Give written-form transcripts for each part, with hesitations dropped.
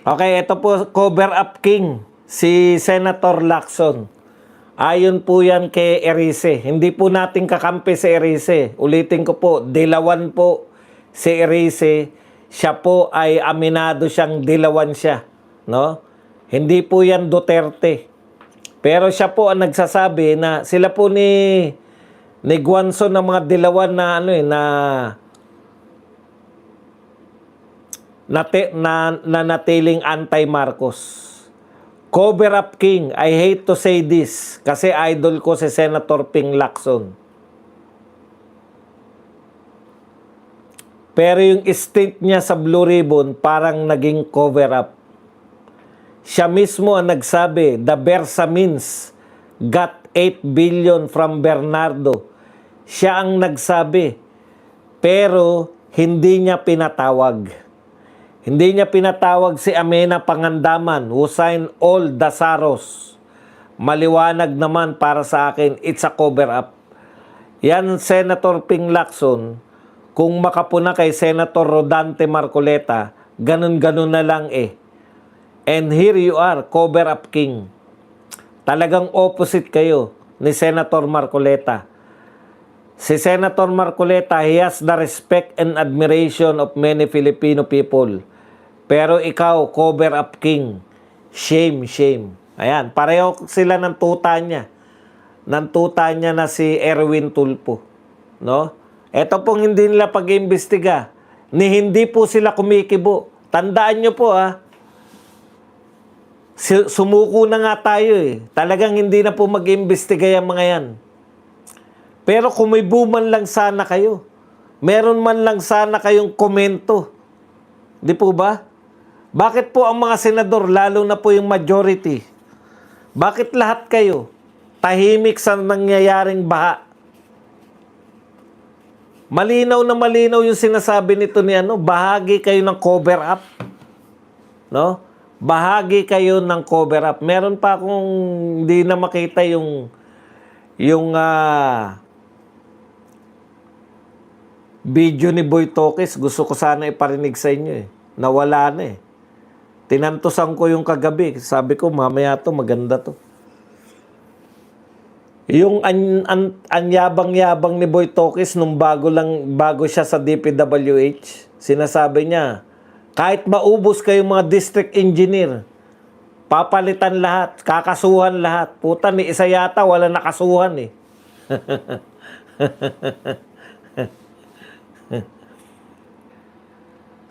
Okay, ito po, cover up king, si Senator Lacson. Ayon po yan kay Erice. Hindi po natin kakampi si Erice. Ulitin ko po, dilawan po si Erice. Siya po ay aminado siyang dilawan siya. No? Hindi po yan Duterte. Pero siya po ang nagsasabi na sila po ni Guanzon ng mga dilawan na natiling anti-Marcos. Cover up king, I hate to say this kasi idol ko si Senator Ping Lacson. Pero yung stint niya sa Blue Ribbon parang naging cover up. Siya mismo ang nagsabi, the Bersamins got 8 billion from Bernardo. Siya ang nagsabi, pero hindi niya pinatawag. Hindi niya pinatawag si Amena Pangandaman, who signed all the SAROS. Maliwanag naman para sa akin, it's a cover up. Yan, Senator Ping Lacson, kung makapuna kay Senator Rodante Marcoleta, ganun-ganun na lang eh. And here you are, cover up king. Talagang opposite kayo ni Senator Marcoleta. Si Senator Marcoleta, he has the respect and admiration of many Filipino people. Pero ikaw, cover up king. Shame, shame. Ayan, pareho sila ng tuta niya. Ng tuta niya na si Erwin Tulfo. No? Ito pong hindi nila pag-iimbestiga. Ni hindi po sila kumikibo. Tandaan nyo po sumuko na nga tayo eh. Talagang hindi na po mag-iimbestiga yung mga yan. Pero kung may buman lang sana kayo. Meron man lang sana kayong komento. Di po ba? Bakit po ang mga senador, lalo na po yung majority, bakit lahat kayo tahimik sa nangyayaring baha? Malinaw na malinaw yung sinasabi nito ni bahagi kayo ng cover up. No? Bahagi kayo ng cover up. Meron pa akong hindi na makita yung video ni Boy Tokes. Gusto ko sana iparinig sa inyo eh. Nawala na eh. Tinantusan ko yung kagabi. Sabi ko, mamaya to, maganda to. Yung anyabang-yabang ni Boy Tokes nung bago siya sa DPWH, sinasabi niya, kahit maubos kayong mga district engineer, papalitan lahat, kakasuhan lahat. Puta, ni isa yata wala nakasuhan eh.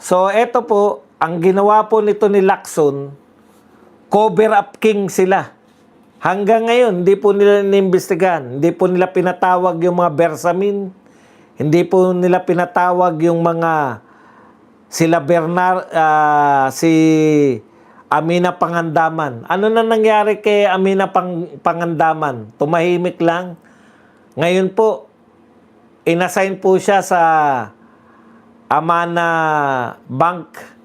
So, eto po, ang ginawa po nito ni Lacson, cover up king sila. Hanggang ngayon, hindi po nila inimbestigahan. Hindi po nila pinatawag yung mga Bersamin. Hindi po nila pinatawag yung mga si Amena Pangandaman. Ano na nangyari kay Amena Pangandaman? Tumahimik lang. Ngayon po, inassign po siya sa Amana Bank.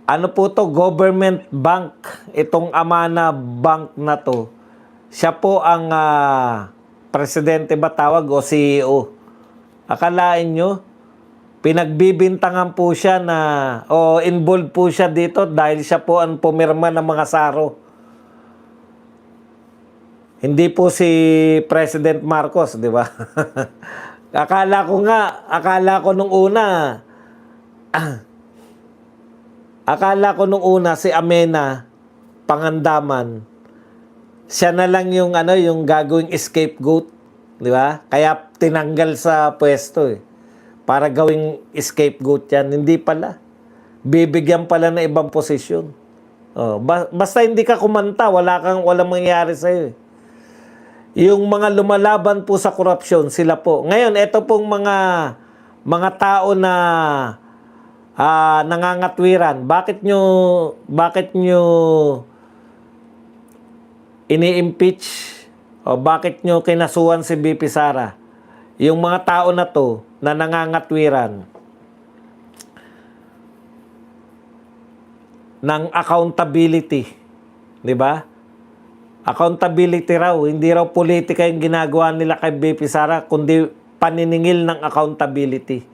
Ano po to? Government bank. Itong Amana Bank na to. Siya po ang presidente ba tawag o CEO. Akalain nyo, pinagbibintangan po siya o involved po siya dito dahil siya po ang pumirma ng mga SARO. Hindi po si President Marcos, di ba? Akala ko nung una si Amena Pangandaman, siya na lang yung gagawing scapegoat, di ba? Kaya tinanggal sa pwesto eh. Para gawing scapegoat yan. Hindi pala. Bibigyan pala ng ibang posisyon. Oh, basta hindi ka kumanta, walang mangyayari sa'yo eh. Yung mga lumalaban po sa korupsyon, sila po. Ngayon, ito pong mga tao na nangangatwiran. Bakit nyo ini-impeach? O bakit nyo kinasuhan si BP Sara? Yung mga tao na to na nangangatwiran ng accountability. Di ba? Accountability raw. Hindi raw politika yung ginagawa nila kay BP Sara, kundi paniningil ng accountability.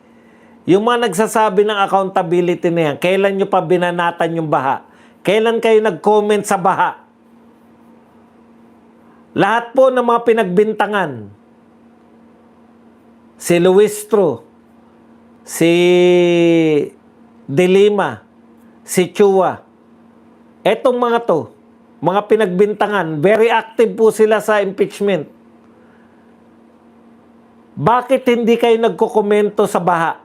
Yung mga nagsasabi ng accountability na yan, kailan nyo pa binanatan yung baha? Kailan kayo nag-comment sa baha? Lahat po ng mga pinagbintangan, si Luistro, si De Lima, si Chua, etong mga to, mga pinagbintangan, very active po sila sa impeachment. Bakit hindi kayo nagkokomento sa baha?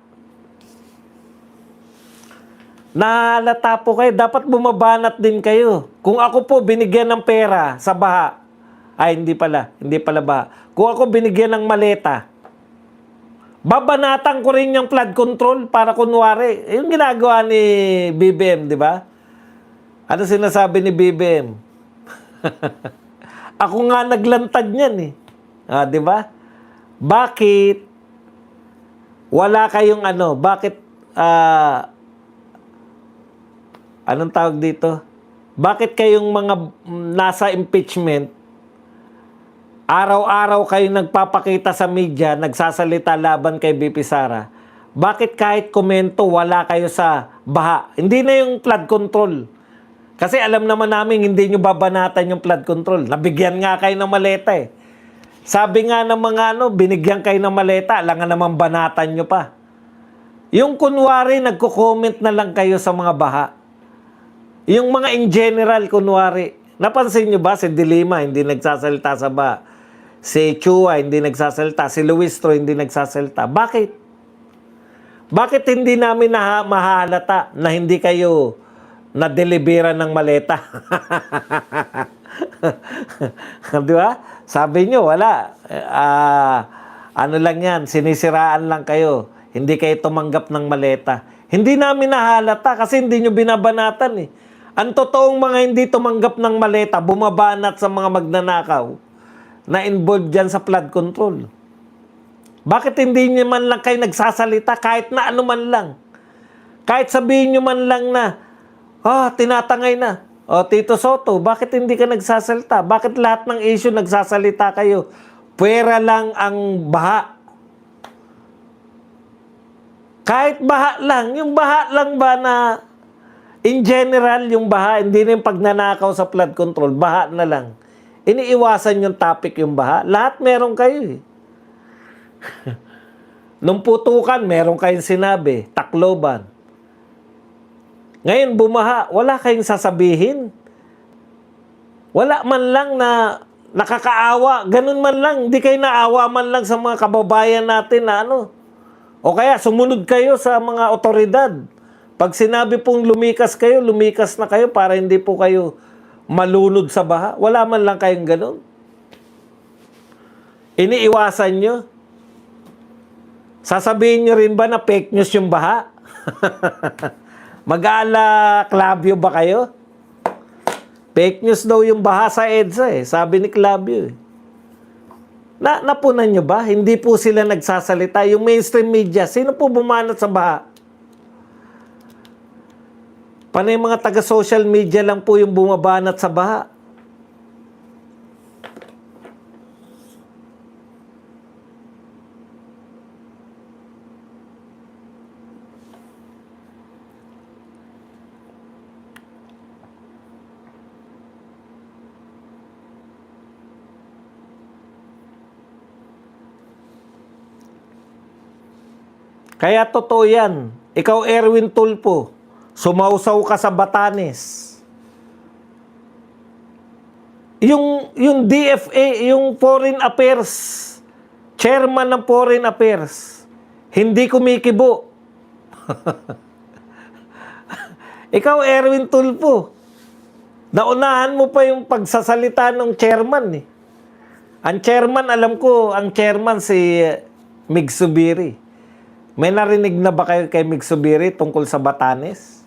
Nahalata po kayo, dapat bumabanat din kayo. Kung ako po binigyan ng pera sa baha, ay hindi pala baha. Kung ako binigyan ng maleta, babanatan ko rin yung flood control para kunwari. Yung ginagawa ni BBM, di ba? Ano sinasabi ni BBM? Ako nga naglantad niyan eh. Di ba? Bakit wala kayong bakit anong tawag dito? Bakit kayong mga nasa impeachment, araw-araw kayong nagpapakita sa media, nagsasalita laban kay BP Sara? Bakit kahit komento wala kayo sa baha? Hindi na yung flood control. Kasi alam naman namin hindi nyo babanatan yung flood control. Nabigyan nga kayo ng maleta eh. Sabi nga ng mga binigyan kayo ng maleta, alangan naman banatan nyo pa. Yung kunwari, nagko-comment na lang kayo sa mga baha. Yung mga in general, kunwari, napansin nyo ba si De Lima hindi nagsasalita sa baha? Si Chua hindi nagsasalita, si Luistro hindi nagsasalita. Bakit? Bakit hindi namin mahalata na hindi kayo na-delibera ng maleta? Di ba? Sabi nyo, wala. Ano lang yan, sinisiraan lang kayo. Hindi kayo tumanggap ng maleta. Hindi namin nahalata kasi hindi nyo binabanatan eh. Ang totoong mga hindi tumanggap ng maleta, bumabanat sa mga magnanakaw na involved dyan sa flood control. Bakit hindi nyo man lang kayo nagsasalita kahit na ano man lang? Kahit sabihin nyo man lang na, tinatangay na. Tito Soto, bakit hindi ka nagsasalita? Bakit lahat ng issue nagsasalita kayo? Pwera lang ang baha. Kahit baha lang, yung baha lang ba na in general yung baha, hindi na yung pagnanakaw sa flood control, baha na lang. Iniiwasan yung topic yung baha. Lahat meron kayo eh. Nung putukan, meron kayong sinabi, Tacloban. Ngayon, bumaha, wala kayong sasabihin. Wala man lang na nakakaawa. Ganun man lang, hindi kayo naawa man lang sa mga kababayan natin na O kaya, sumunod kayo sa mga otoridad. Pag sinabi pong lumikas kayo, lumikas na kayo para hindi po kayo malunod sa baha. Wala man lang kayong ganun. Iniiwasan nyo. Sasabihin nyo rin ba na fake news yung baha? Mag-aala Clavio ba kayo? Fake news daw yung baha sa EDSA eh. Sabi ni Clavio eh. Napunan nyo ba? Hindi po sila nagsasalita. Yung mainstream media, sino po bumanat sa baha? Panay mga taga-social media lang po yung bumabanat sa baha. Kaya totoo yan. Ikaw, Erwin Tulfo, sumausaw ka sa Batanes. Yung DFA, yung Foreign Affairs, chairman ng Foreign Affairs, hindi kumikibo. Ikaw, Erwin Tulfo, naunahan mo pa yung pagsasalita ng chairman eh. Ang chairman, alam ko, ang chairman si Mig Zubiri. May narinig na ba kayo kay Mig Zubiri tungkol sa Batanes?